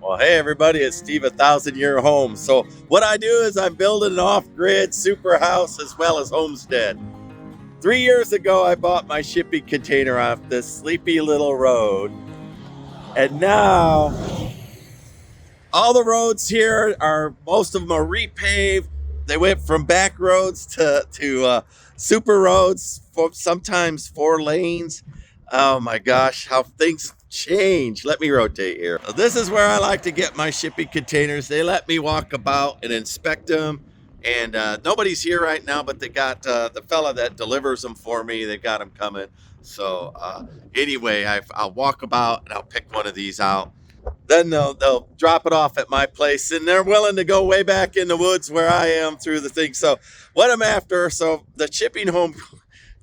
Well, hey everybody, it's Steve, 1,000 Year Home. So what I do is I'm building an off-grid super house as well as homestead. 3 years ago, I bought my shipping container off this sleepy little road. And now all the roads here most of them are repaved. They went from back roads to super roads, sometimes 4 lanes. Oh my gosh, how things change. Let me rotate here. This is where I like to get my shipping containers. They let me walk about and inspect them. And nobody's here right now, but they got the fella that delivers them for me. They got them coming. So anyway, I'll walk about and I'll pick one of these out. Then they'll drop it off at my place, and they're willing to go way back in the woods where I am through the thing. So what I'm after, so the shipping home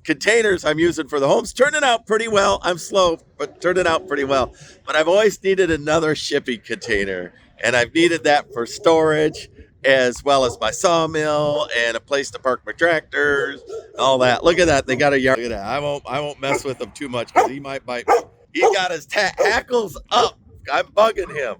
containers I'm using for the homes turning out pretty well. I'm slow, but turning out pretty well. But I've always needed another shipping container, and I've needed that for storage as well as my sawmill and a place to park my tractors, all that. Look at that, they got a yard. Look at that. I won't mess with him too much because he might bite me. He got his hackles up. I'm bugging him.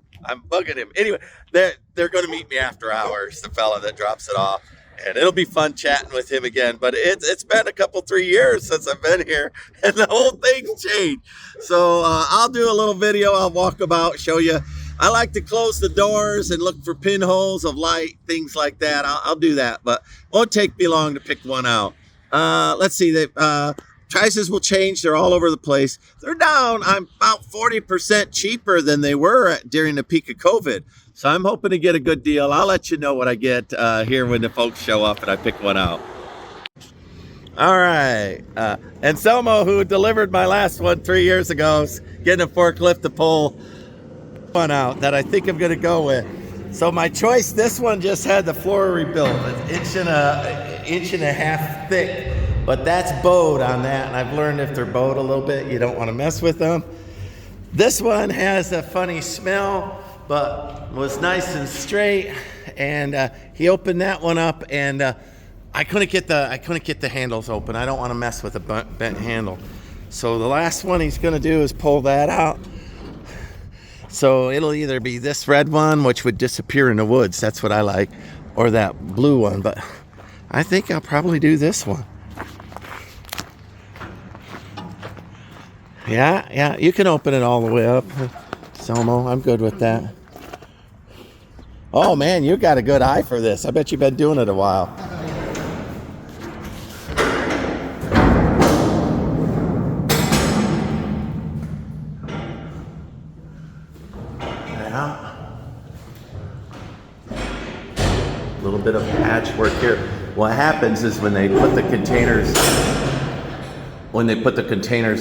Anyway, they're going to meet me after hours, the fella that drops it off. And it'll be fun chatting with him again. But it's been 3 years since I've been here, and the whole thing's changed. So I'll do a little video. I'll walk about, show you. I like to close the doors and look for pinholes of light, things like that. I'll do that, but it won't take me long to pick one out. Let's see. Prices will change. They're all over the place. They're down. I'm about 40% cheaper than they were during the peak of COVID. So I'm hoping to get a good deal. I'll let you know what I get here when the folks show up and I pick one out. All right. Anselmo, who delivered my last one 3 years ago, is getting a forklift to pull one out that I think I'm going to go with. So my choice, this one just had the floor rebuilt. It's inch and a half thick. But that's bowed on that, and I've learned if they're bowed a little bit, you don't want to mess with them. This one has a funny smell, but was nice and straight. And he opened that one up, and I couldn't get the handles open. I don't want to mess with a bent handle. So the last one he's going to do is pull that out. So it'll either be this red one, which would disappear in the woods. That's what I like, or that blue one. But I think I'll probably do this one. Yeah, you can open it all the way up, Selmo. I'm good with that. Oh man, you got a good eye for this. I bet you've been doing it a while. Yeah. A little bit of patchwork here. What happens is when they put the containers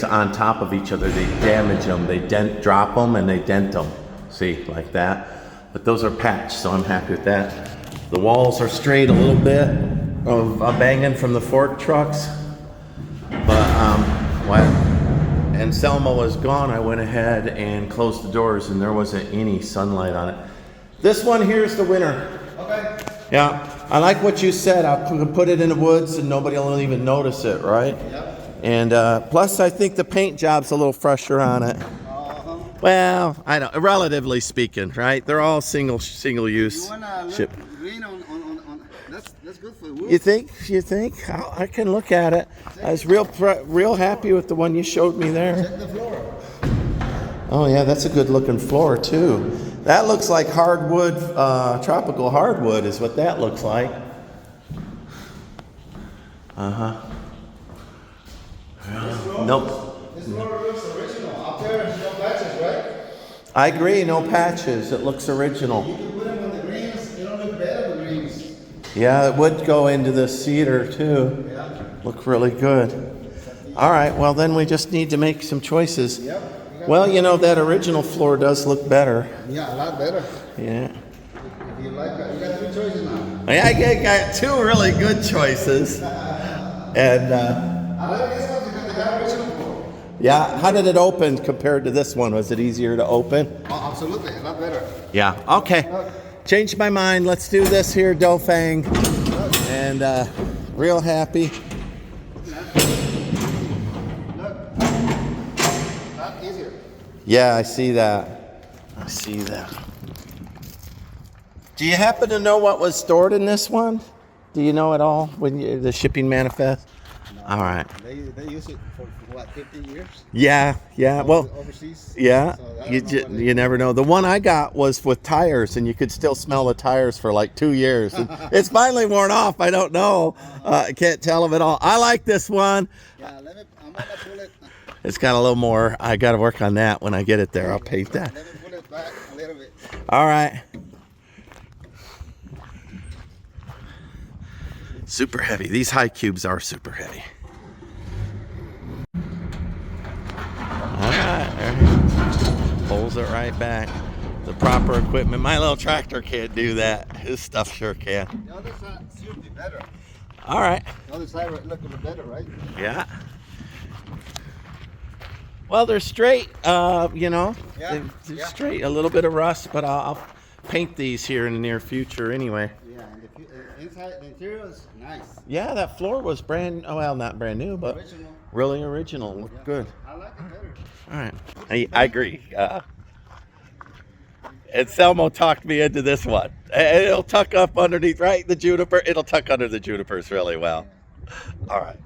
on top of each other, they damage them. They drop them and they dent them. See, like that. But those are patched, so I'm happy with that. The walls are straight a little bit of banging from the fork trucks. But when Anselmo was gone, I went ahead and closed the doors, and there wasn't any sunlight on it. This one here is the winner. Okay. Yeah, I like what you said. I'll put it in the woods and nobody will even notice it, right? Yep. And plus, I think the paint job's a little fresher on it. Well, I don't. Relatively speaking, right? They're all single use. You wanna ship. Green on that's good for wood. You think? I can look at it. I was real happy with the one you showed me there. Check the floor. Oh yeah, that's a good looking floor too. That looks like hardwood, tropical hardwood is what that looks like. Nope. This floor looks original. Up there, no patches, right? I agree, no patches. It looks original. You can put them on the greens. They don't look better with greens. Yeah, it would go into the cedar too. Yeah. Look really good. All right, well then we just need to make some choices. Yep. Well, you know, that original floor does look better. Yeah, a lot better. Yeah. If you like that, you got 3 choices now. I got 2 really good choices. And I like this one because they got original floor. yeah, how did it open compared to this one? Was it easier to open? Oh, absolutely, a lot better. Yeah, okay. Changed my mind. Let's do this here, Dofang. And real happy. Look, not easier. Yeah, I see that. I see that. Do you happen to know what was stored in this one? Do you know at all when the shipping manifest? No, All right. they use it for what, 50 years? Yeah, yeah. Well, Overseas. yeah. So I You don't know what you never know. The one I got was with tires, and you could still smell the tires for like 2 years. And it's finally worn off. I don't know. I can't tell them at all. I like this one. Yeah, I'm gonna pull it. It's got a little more. I got to work on that when I get it there. I'll paint that. Let me pull it back a little bit. All right. Super heavy. These high cubes are super heavy. All right. There he pulls it right back. The proper equipment. My little tractor can't do that. His stuff sure can. The other side should be better. All right. The other side look better, right? Yeah. Well, they're straight, you know. Yeah, They're straight. A little bit of rust, but I'll paint these here in the near future anyway. Yeah, and the inside, the interior is nice. Yeah, that floor was well, not brand new, but Original. really original. Looked Yeah. good. I like it better. All right. I agree. And Selmo talked me into this one. It'll tuck up underneath, right? The juniper. It'll tuck under the junipers really well. All right.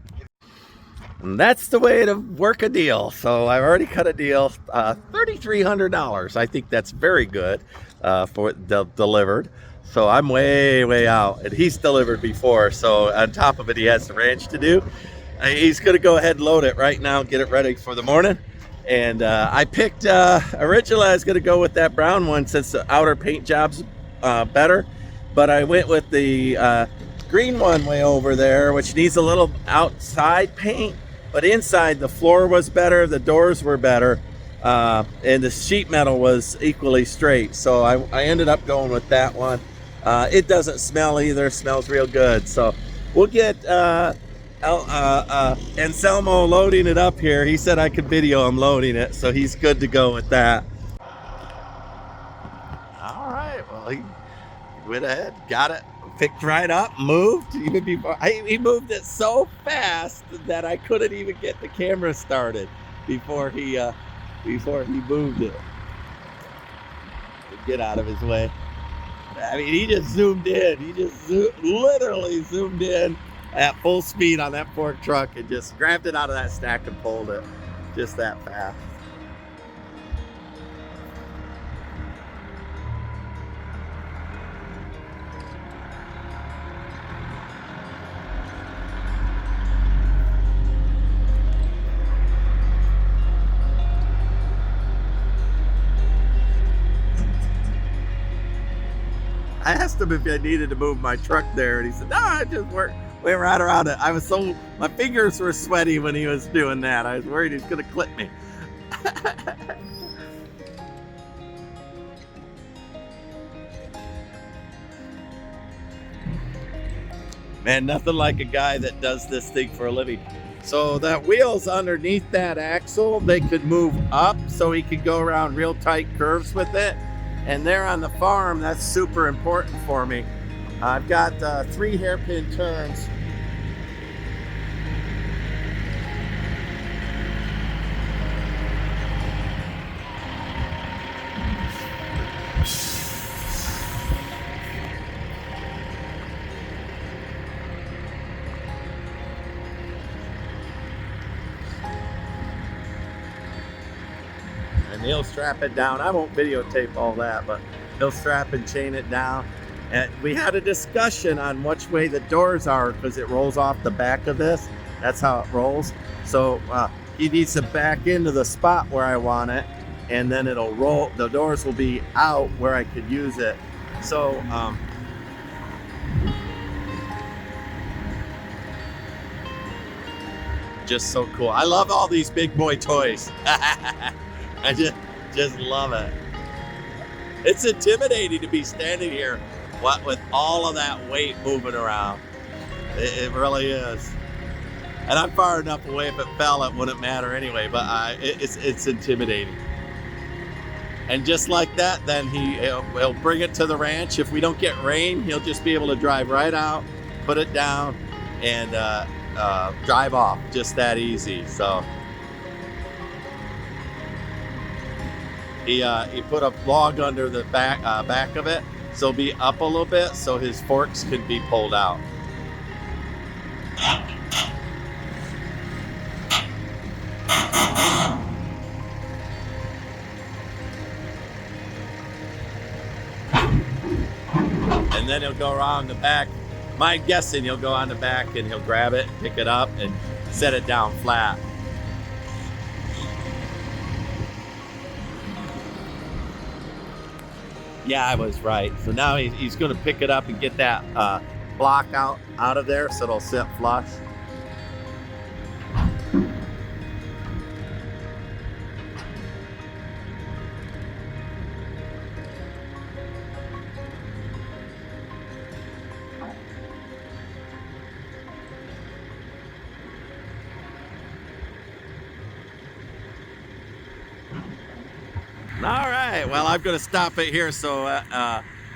And that's the way to work a deal. So I've already cut a deal, $3,300. I think that's very good for it delivered. So I'm way out, and he's delivered before. So on top of it, he has the ranch to do. He's going to go ahead and load it right now, get it ready for the morning. And I picked, originally I was going to go with that brown one since the outer paint job's better. But I went with the green one way over there, which needs a little outside paint. But inside, the floor was better, the doors were better, and the sheet metal was equally straight. So I ended up going with that one. It doesn't smell either, smells real good. So we'll get Anselmo loading it up here. He said I could video him loading it, so he's good to go with that. All right, well, he went ahead, got it. Picked right up, moved even before he moved it so fast that I couldn't even get the camera started before he moved it. Get out of his way. I mean, he just zoomed in. He just literally zoomed in at full speed on that fork truck and just grabbed it out of that stack and pulled it just that fast. I asked him if I needed to move my truck there, and he said, "No, I just went right around it." My fingers were sweaty when he was doing that. I was worried he was gonna clip me. Man, nothing like a guy that does this thing for a living. So that wheel's underneath that axle, they could move up so he could go around real tight curves with it. And there on the farm, that's super important for me. I've got 3 hairpin turns. And he'll strap it down. I won't videotape all that, but he'll strap and chain it down. And we had a discussion on which way the doors are because it rolls off the back of this. That's how it rolls. So he needs to back into the spot where I want it, and then it'll roll. The doors will be out where I could use it. So just so cool. I love all these big boy toys. I just love it. It's intimidating to be standing here with all of that weight moving around. It really is. And I'm far enough away, if it fell, it wouldn't matter anyway, but it's intimidating. And just like that, then he'll bring it to the ranch. If we don't get rain, he'll just be able to drive right out, put it down, and drive off. Just that easy. So He put a log under the back of it, so it'll be up a little bit, so his forks can be pulled out. And then he'll go around the back. My guessing, he'll go on the back and he'll grab it, pick it up, and set it down flat. Yeah, I was right. So now he's going to pick it up and get that block out of there, so it'll sit flush. All right, well, I'm going to stop it here so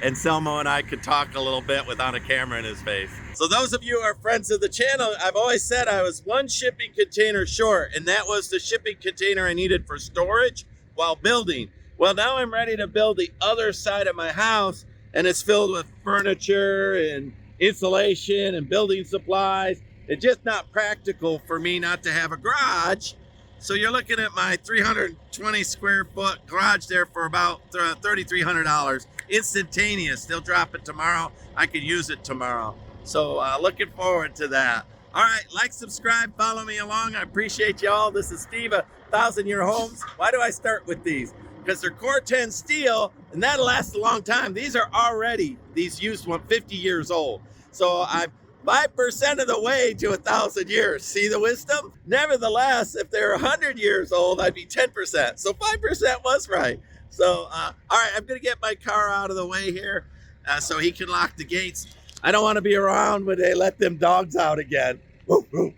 Anselmo and I could talk a little bit without a camera in his face. So those of you who are friends of the channel, I've always said I was one shipping container short, and that was the shipping container I needed for storage while building. Well, now I'm ready to build the other side of my house, and it's filled with furniture and insulation and building supplies. It's just not practical for me not to have a garage. So you're looking at my 320 square foot garage there for about $3,300. Instantaneous. They'll drop it tomorrow. I can use it tomorrow. So looking forward to that. All right, like, subscribe, follow me along. I appreciate y'all. This is Steve, 1,000 Year Homes. Why do I start with these? Because they're Core 10 steel, and that'll last a long time. These are already, these used one, 50 years old. So I'm 5% of the way to 1,000 years. See the wisdom? Nevertheless, if they're 100 years old, I'd be 10%. So 5% was right. So, all right, I'm going to get my car out of the way here so he can lock the gates. I don't want to be around when they let them dogs out again. Woo, woo.